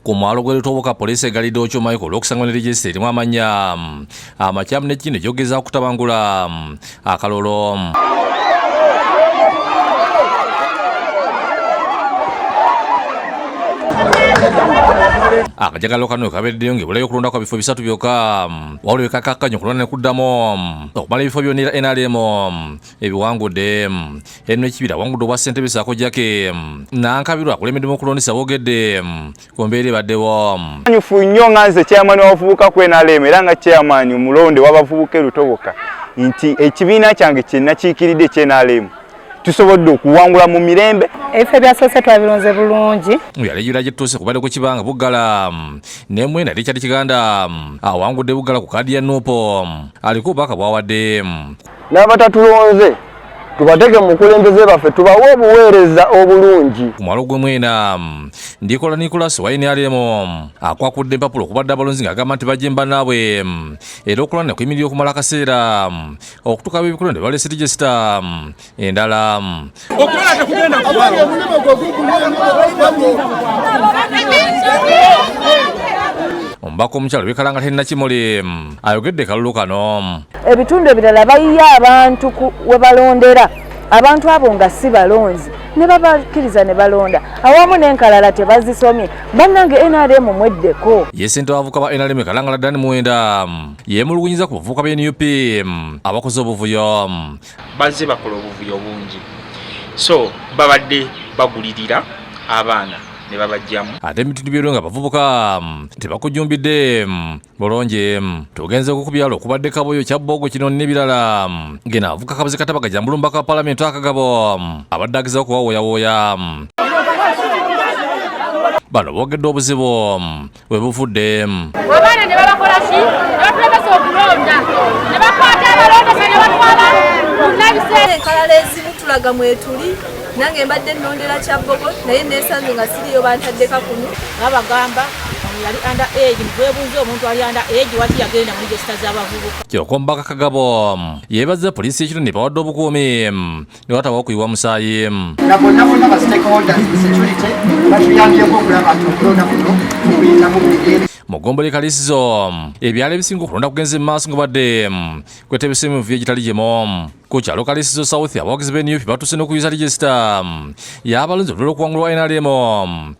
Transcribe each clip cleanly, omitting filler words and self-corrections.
ku mwalo gw'Etoboka poliisi egalidde Ochomaiko olw'okusangwa ne regisita erimu amanya amakyamu n'ekindi gy'ogezaako kutabangula akalolo. Akajagalalo kano kabereddeyo ng'ebulayo okulonda kwa bifo bisatu byokka waliwo ekakkaanya okulonda ne kuddamu okumala ebifo byonna NRM ebiwangudde. Eno ekibira awangudde obwa ssentebe Ssaako Jake Nankabirwa akulembeddemu okulondesa Bukedde ku mbeera ebaddewo. Nyufu nnyo nga nze chairman w'abavubuuka ku NRM era nga chairman omulonde w'abavubuuka Lutoboka nti ekibiina kyange kye nakiikiridde ekya NRM tusobodde okuwangula mu mirembe. Efe byasoose twabironze bulungi. Yalejjera gye tutuuse kubadde ku kibanga Buggala n'emwenda Richard Kiganda awangudde Buggala ku kaadi ya Nuupo aliko obubaka bw'awadde. N'abatatulonze tubatege mu kulembeze baffe tubawe obuweereza obulungi. Ku mwalo gw'Emwena Ndikola Nicholas wa NRM akwakudde empapulo okubadde abalonzi ng'agamba nti bajemba naabwe era okulwana kuyimirira okumala akaseera okutuuka b'ebikulonde balese regisita endala. Omubaka omukyalo Bekalanga Nakimuli ayogedde kalulu kano. Ebitundu ebirala bayiye abantu we balondera abantu abo nga si balonzi ne babakkiriza ne balonda awamu n'enkalala tebazisomye bannange NRM mweddeko. Ye ssente w'abavubuka ba NRM Kalangala Dani Mwenda yeemulugunyiza ku bavubuka ba NUP abakoze obuvuyo. Bazze bakola obuvuyo bungi so babadde bagulirira abaana ne babajjamu. Ate ebitundu byero nga bavubuka tebakujumbidde bulungi. Tugenze ku byalo okubadde Kaboyo Kyabbogo kino n'ebirala ngena avuka kabuze Katabaga Jambulu mbaka Parliament akagabo abadde agezaako kuwawooyawooya. Bano boogedde obuzibu we buvudde. Abaana ne babakola ki? Ne batulembesa okulonda ne bakwata abalondesa ne batwala kunnabiseera. Enkalala ezimu tulaga mwetuli nange mbadde nnondera Kyabbogo naye neesanze nga siriyo bantadde kakunu. Babagamba yali under age mwebuuze omuntu ali under age wati yagenda mu regisita z'abavubuka. Kyokka omubaka Kagabo yeebaza poliisi ekiro ne bawadde obukuumi ne watabawo kuyiwa musaayi. Bonna ba stakeholders security batuyambyeko okulaba nti okulonda kuno kuyitamu buli. Mugombole kalisizo ebyalo ebisinga okulonda kugenze mu maaso nga badde kwetebesa emivuyo egitali gyemu. Ku kyalo Kalisizo South abawagizi b'NUP batuuse n'okuyuza regisita y'abalonzi olulala okuwangulwa NRM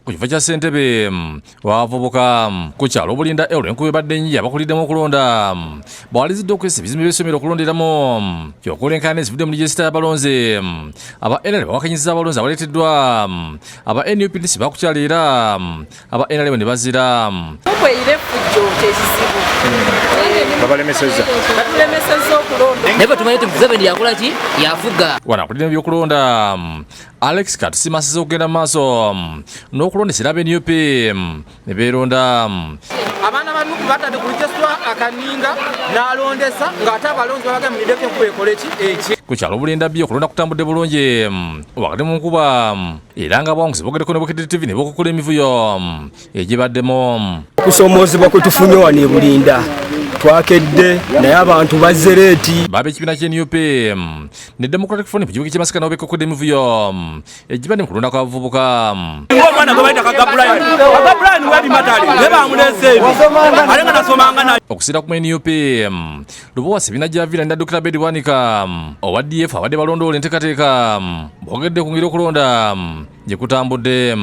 ku kifo kya ssentebe w'abavubuka. Ku kyalo Bulinda Elro enkuba ebadde nnyingi abakuliddemu okulonda bawalizidde okwesa ebizimbe by'essomero okulonderamu kyokulenkana ezivudde mu regisita y'abalonzi. Aba NRM bawakanyizza abalonzi abaleeteddwa aba NUP ndisi bakukyala era aba NRM ne bazira. Tukweyire fujjo tezizibu Babalemesezza okulonda naye tumanyi Museveni yakola ki yavuga. Wano akulidde mu by'okulonda Alex Katusima asize okugenda mu maaso n'okulondesera ab'NUP ne beeronda. Abaana ba NUP batadde ku lukyeswa akaninga n'alondesa ng'ate abalonzi babaga mu mideko enkuba ekole ki. Ku kyalo Bulinda B okulonda kutambudde bulungi wakati mu nkuba era nga abawanguzi boogeddeko ne Bukedde TV ne bakokola emivuyo egibaddemu. Okusoomoozebwa kwe tufunye wano e Bulinda twakedde naye abantu bazzereeti. Baba ekibiina ky'NUP ne Democratic Front ku kibuga ky'e Masaka nabo bekokodde emivuyo egibadde mu kulonda kw'abavubuka. Omwana gwe bayita Kagabulani webimatali ne bamulese ebi ale nga nasomanga naye. Okusiira ku NUP Lubowasi ebina gy'aviira ne Dr. Bedi Wanika owa DF abadde balondoola enteekateeka boogedde ku ngeri okulonda gye kutambudde.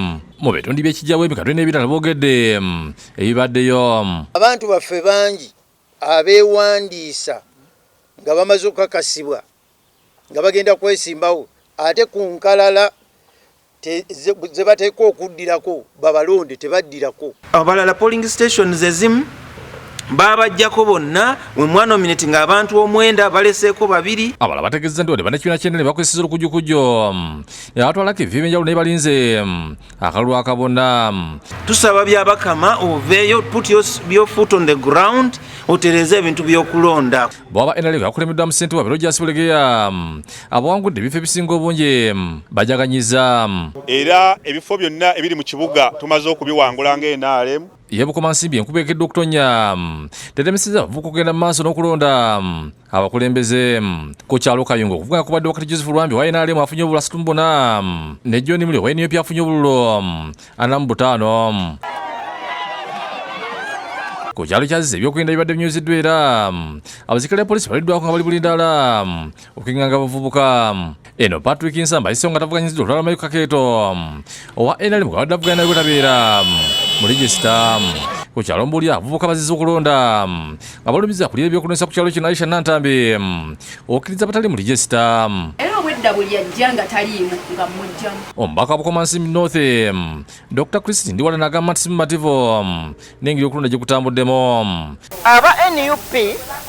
Mu bitundu by'ekijjawo emikatwe n'ebirala boogedde ebibaddeyo. Abantu baffe bangi abeewandiisa nga bamaze okukakasibwa nga bagenda kwesimbawo ate ku nkalala ze bateeka okuddirako babalonde tebaddirako. Abalala polling stations ezimu babajjako bonna mwe mwanominate ng'abantu omwenda baleseeko babiri. Abalala bategeezza nti wadde bannakibiina ky'endene bakozeseza olukujjukujjo ne batwalako ebifo ebyenjawulo naye balinze akalulu akabona. Tusaba byabakama oveeyo put your foot on the ground otereze ebintu by'okulonda. Bwaba NRM yakulembeddwa mu ssente wabiro gya Sibulegeya abawangudde ebifo ebisinga obungi bajaganyiza. Era ebifo byonna ebiri mu kibuga tumaze okubiwangula ng'NRM. Yebukoma Nsimbi enkuba ekedde okutonya tetemeseza abavubuka okugenda mu maaso n'okulonda abakulembeze. Ku kyalo Kayungo okuvuga kubadde wakati Joseph Lwambi wa NRM afunye obululu 34 ne John Muli wa NUP afunye obululu 45. ku kyalo kyaziza ebyokwenda bibadde binyuziddwa era abazikale ya polisi baliddwako nga bali bulindala okukinganga abavubuka. Eno Patrick Nsamba ayiseewo nga tavuganyiziddwa olulala Mayu Kakeeto owa NRM nga badde avuganya naye bwetabeera mu regisita. Ku kyalo Mbuli abavubuka bazizza okulonda nga balumizza kulira ebyokulonesa ku kyalo kino Aisha Nantambi okkiriza batali mu regisita. Era obwedda buli ajja nga taliimu nga mujjamu. Omubaka wa Bukomansi North Dr. Christine Ndiwala n'agamba nti simumativu n'engeri okulonda gye kutambuddemu. Aba NUP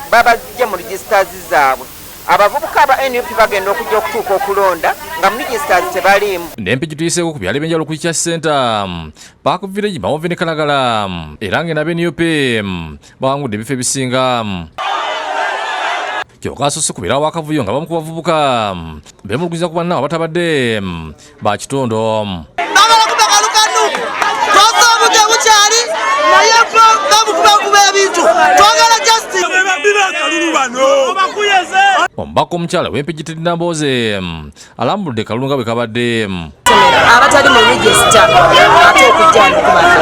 babajja mu regisiters zaabwe. Abavubuka aba NUP bagenda okujja okutuuka okulonda nga mu regisiters tebaliimu. N'empiki tuyiseeko ku byalo ebyenjawulo ku Ichas Center, Park Village, Mawove ne Kalagala era ng'eno aba NUP bawangudde ebifo ebisinga. Kyokka asoose kubeerawo akavuyo nga bamu ku bavubuka beemulugunyiza ku bannaabwe abatabadde ba kitondo. Bagala kubakalukanu twasa obudde bukyali naye bamukubakuba ebintu twagala justice kalulu bano. Omubaka omukyala w'empigi Teddy Nambooze alambuludde kalulu nga bwe kabadde. Abatali mu regisita ate okujja n'okubaka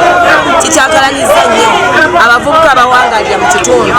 kikyakalanyizza nnyo abavubuka abawangalira mu kitundu.